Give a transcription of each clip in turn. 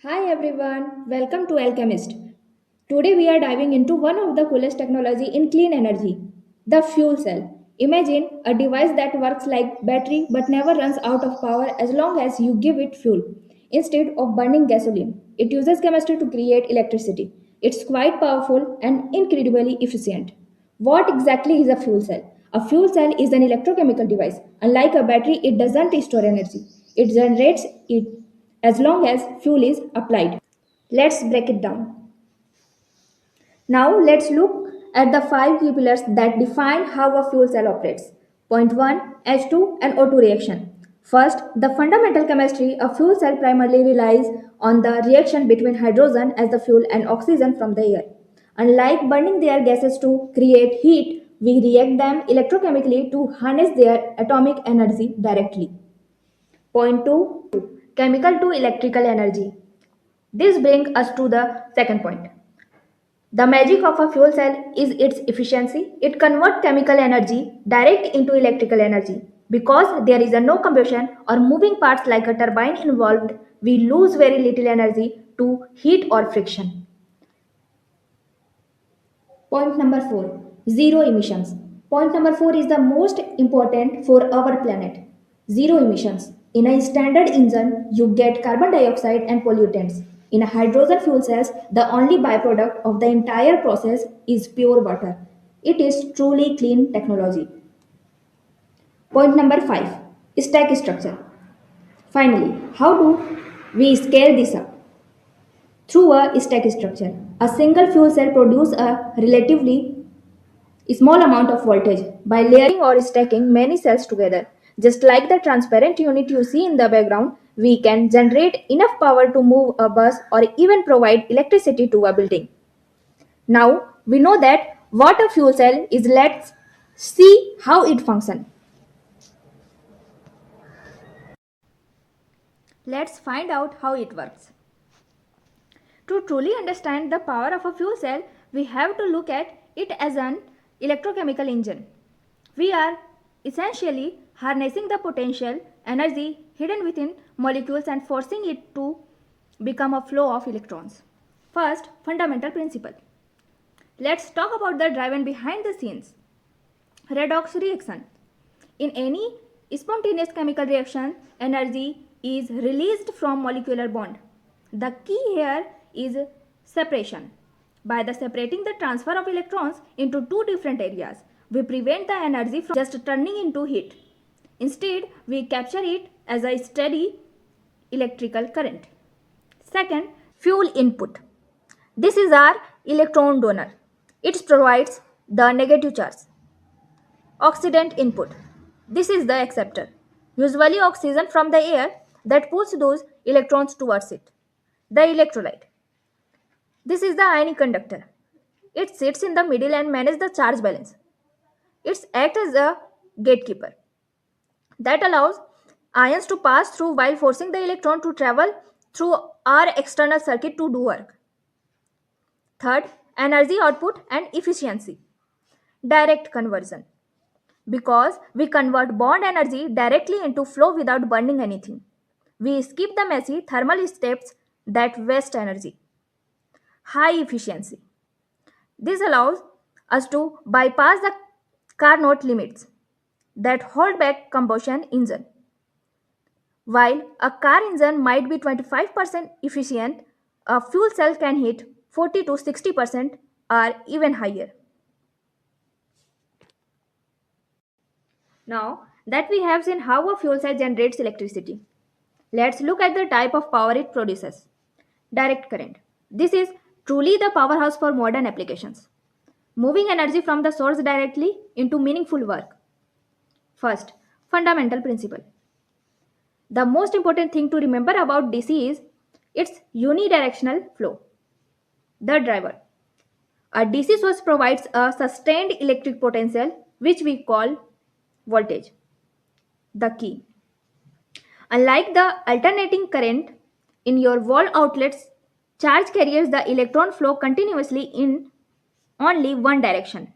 Hi everyone, welcome to Alchemist. Today we are diving into one of the coolest technology in clean energy, the fuel cell. Imagine a device that works like battery but never runs out of power as long as you give it fuel. Instead of burning gasoline, it uses chemistry to create electricity. It's quite powerful and incredibly efficient. What exactly is a fuel cell? A fuel cell is an electrochemical device. Unlike a battery, it doesn't store energy. It generates it as long as fuel is applied. Let's break it down. Now let's look at the five key pillars that define how a fuel cell operates. Point 1, H2 and O2 reaction. First, the fundamental chemistry. A fuel cell primarily relies on the reaction between hydrogen as the fuel and oxygen from the air. Unlike burning their gases to create heat, we react them electrochemically to harness their atomic energy directly. Point 2, chemical to electrical energy. This brings us to the second point. The magic of a fuel cell is its efficiency. It converts chemical energy direct into electrical energy. Because there is a no combustion or moving parts like a turbine involved, we lose very little energy to heat or friction. Point number 4, zero emissions. Point number 4 is the most important for our planet. Zero emissions. In a standard engine, you get carbon dioxide and pollutants. In a hydrogen fuel cells, the only byproduct of the entire process is pure water. It is truly clean technology. Point number 5, stack structure. Finally, how do we scale this up? Through a stack structure. A single fuel cell produces a relatively small amount of voltage by layering or stacking many cells together. Just like the transparent unit you see in the background, we can generate enough power to move a bus or even provide electricity to a building. Now we know that what a fuel cell is. Let's see how it functions. Let's find out how it works. To truly understand the power of a fuel cell, we have to look at it as an electrochemical engine. We are essentially harnessing the potential energy hidden within molecules and forcing it to become a flow of electrons. First, fundamental principle. Let's talk about the driven behind the scenes. Redox reaction. In any spontaneous chemical reaction, energy is released from molecular bond. The key here is separation. By the separating the transfer of electrons into two different areas, we prevent the energy from just turning into heat. Instead, we capture it as a steady electrical current. Second, fuel input. This is our electron donor. It provides the negative charge. Oxidant input. This is the acceptor. Usually oxygen from the air that pulls those electrons towards it. The electrolyte. This is the ionic conductor. It sits in the middle and manages the charge balance. It acts as a gatekeeper that allows ions to pass through while forcing the electron to travel through our external circuit to do work. Third, energy output and efficiency. Direct conversion. Because we convert bond energy directly into flow without burning anything. We skip the messy thermal steps that waste energy. High efficiency. This allows us to bypass the Carnot limits that hold back combustion engine. While a car engine might be 25% efficient, a fuel cell can hit 40 to 60% or even higher. Now that we have seen how a fuel cell generates electricity, let's look at the type of power it produces. Direct current. This is truly the powerhouse for modern applications, moving energy from the source directly into meaningful work. First, fundamental principle. The most important thing to remember about DC is its unidirectional flow. The driver. A DC source provides a sustained electric potential, which we call voltage. The key. Unlike the alternating current in your wall outlets, charge carries the electron flow continuously in only one direction,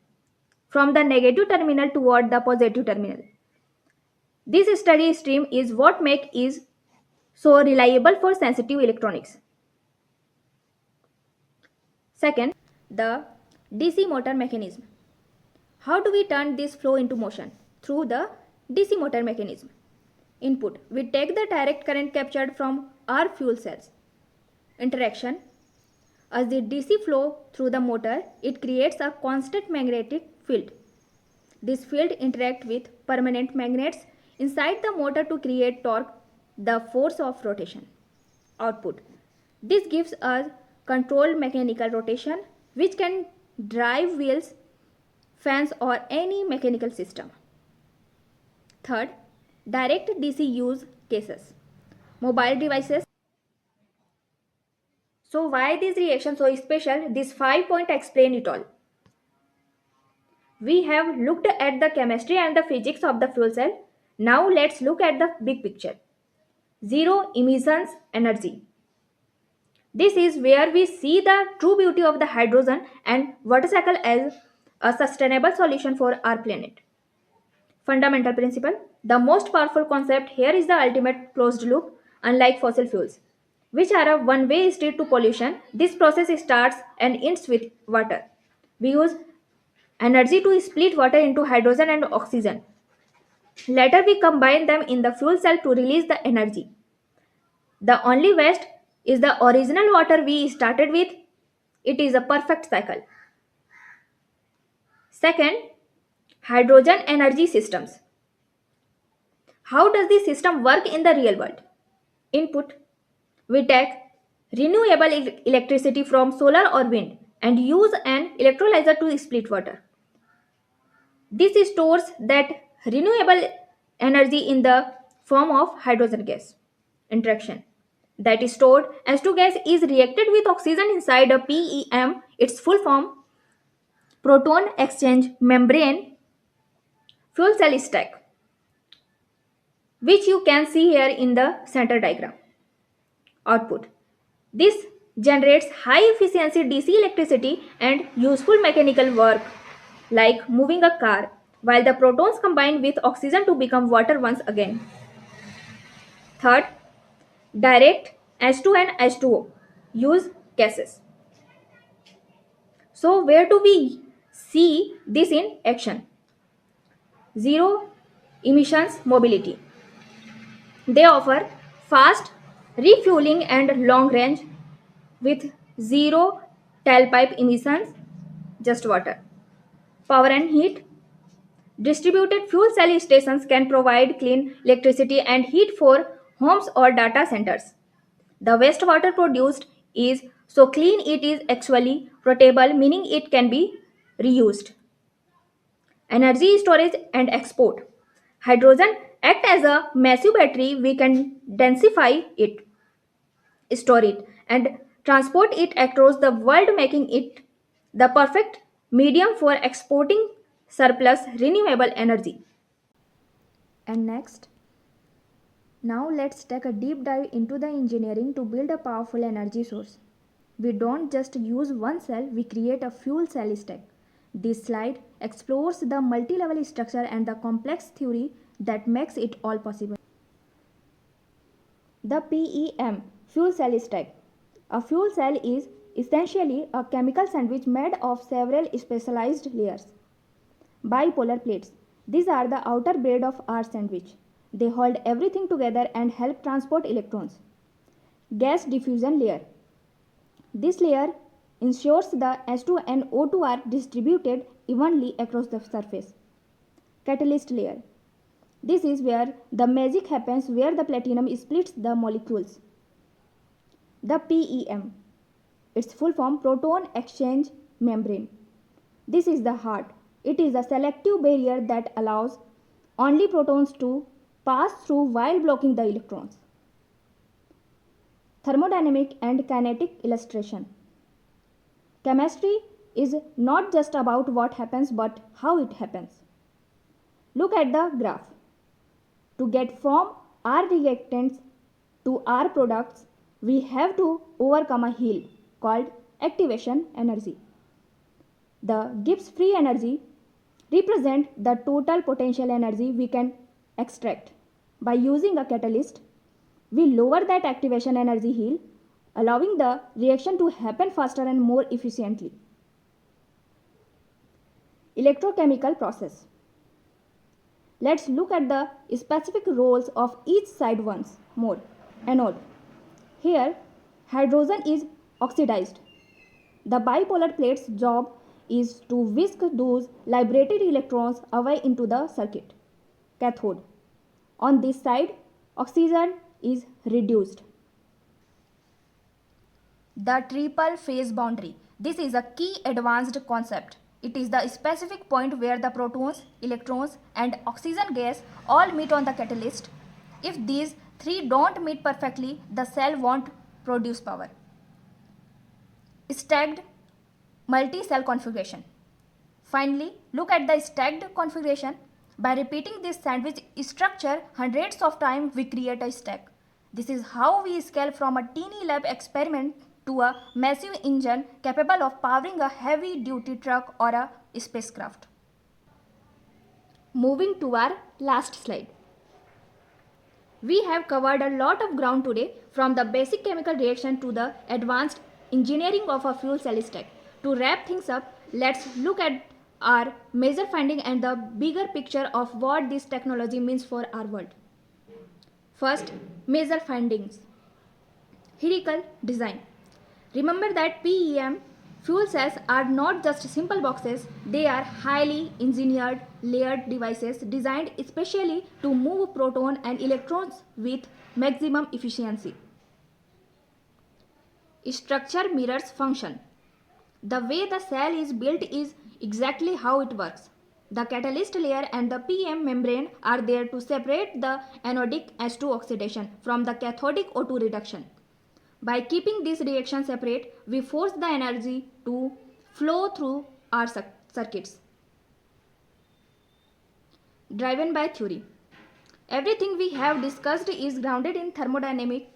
from the negative terminal toward the positive terminal. This steady stream is what makes it so reliable for sensitive electronics. Second, the DC motor mechanism. How do we turn this flow into motion? Through the DC motor mechanism. Input. We take the direct current captured from our fuel cells. Interaction. As the DC flow through the motor, it creates a constant magnetic field. This field interacts with permanent magnets inside the motor to create torque, the force of rotation. Output. This gives us controlled mechanical rotation which can drive wheels, fans or any mechanical system. Third, direct DC use cases. Mobile devices. So why this reaction so special? This 5 point explain it all. We have looked at the chemistry and the physics of the fuel cell. Now let's look at the big picture. Zero emissions energy. This is where we see the true beauty of the hydrogen and water cycle as a sustainable solution for our planet. Fundamental principle. The most powerful concept here is the ultimate closed loop. Unlike fossil fuels, which are a one-way street to pollution, this process starts and ends with water. We use energy to split water into hydrogen and oxygen. Later we combine them in the fuel cell to release the energy. The only waste is the original water we started with. It is a perfect cycle. Second, hydrogen energy systems. How does the system work in the real world? Input. We take renewable electricity from solar or wind and use an electrolyzer to split water. This stores that renewable energy in the form of hydrogen gas. Interaction. That is stored H2 gas is reacted with oxygen inside a PEM, its full form, proton exchange membrane, fuel cell stack, which you can see here in the center diagram. Output. This generates high efficiency DC electricity and useful mechanical work like moving a car, while the protons combine with oxygen to become water once again. Third, direct H2 and H2O use gases. So where do we see this in action? Zero emissions mobility. They offer fast refueling and long range with zero tailpipe emissions, just water. Power and heat. Distributed fuel cell stations can provide clean electricity and heat for homes or data centers. The wastewater produced is so clean it is actually potable, meaning it can be reused. Energy storage and export. Hydrogen act as a massive battery. We can densify it, store it, and transport it across the world, making it the perfect medium for exporting surplus renewable energy. And next, now let's take a deep dive into the engineering to build a powerful energy source. We don't just use one cell, we create a fuel cell stack. This slide explores the multi-level structure and the complex theory that makes it all possible. The PEM, fuel cell stack. A fuel cell is essentially a chemical sandwich made of several specialized layers. Bipolar plates. These are the outer braid of our sandwich. They hold everything together and help transport electrons. Gas diffusion layer. This layer ensures the H2 and O2 are distributed evenly across the surface. Catalyst layer. This is where the magic happens, where the platinum splits the molecules. The PEM. Its full form, proton exchange membrane. This is the heart. It is a selective barrier that allows only protons to pass through while blocking the electrons. Thermodynamic and kinetic illustration. Chemistry is not just about what happens but how it happens. Look at the graph. To get from our reactants to our products, we have to overcome a hill called activation energy. The Gibbs free energy represents the total potential energy we can extract. By using a catalyst, we lower that activation energy hill allowing the reaction to happen faster and more efficiently. Electrochemical process. Let's look at the specific roles of each side once more. Anode. Here, hydrogen is oxidized. The bipolar plate's job is to whisk those liberated electrons away into the circuit. Cathode. On this side, oxygen is reduced. The triple phase boundary. This is a key advanced concept. It is the specific point where the protons, electrons and oxygen gas all meet on the catalyst. If these three don't meet perfectly, the cell won't produce power. Stacked multi-cell configuration. Finally, look at the stacked configuration. By repeating this sandwich structure hundreds of times, we create a stack. This is how we scale from a teeny lab experiment to a massive engine capable of powering a heavy-duty truck or a spacecraft. Moving to our last slide. We have covered a lot of ground today, from the basic chemical reaction to the advanced engineering of a fuel cell stack. To wrap things up, let's look at our major finding and the bigger picture of what this technology means for our world. First, major findings. Hierarchical design. Remember that PEM fuel cells are not just simple boxes, they are highly engineered layered devices designed especially to move protons and electrons with maximum efficiency. Structure mirrors function. The way the cell is built is exactly how it works. The catalyst layer and the PEM membrane are there to separate the anodic H2 oxidation from the cathodic O2 reduction. By keeping this reaction separate, we force the energy to flow through our circuits. Driven by theory. Everything we have discussed is grounded in thermodynamics,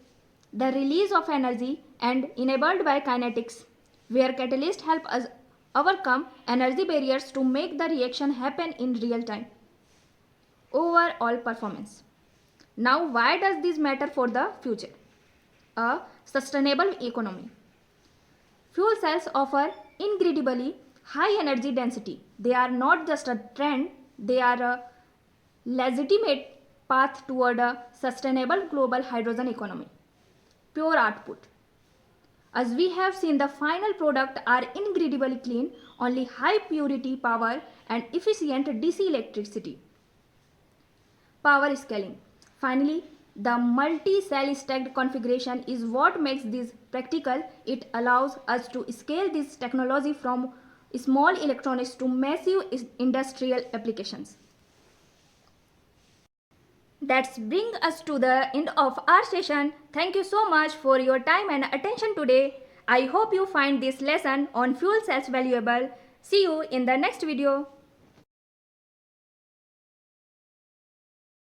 the release of energy, and enabled by kinetics, where catalysts help us overcome energy barriers to make the reaction happen in real time. Overall performance. Now, why does this matter for the future? A sustainable economy. Fuel cells offer incredibly high energy density. They are not just a trend, they are a legitimate path toward a sustainable global hydrogen economy. Pure output. As we have seen, the final product are incredibly clean, only high purity power and efficient DC electricity. Power scaling. Finally, the multi-cell stacked configuration is what makes this practical. It allows us to scale this technology from small electronics to massive industrial applications. That brings us to the end of our session. Thank you so much for your time and attention today. I hope you find this lesson on fuel cells valuable. See you in the next video.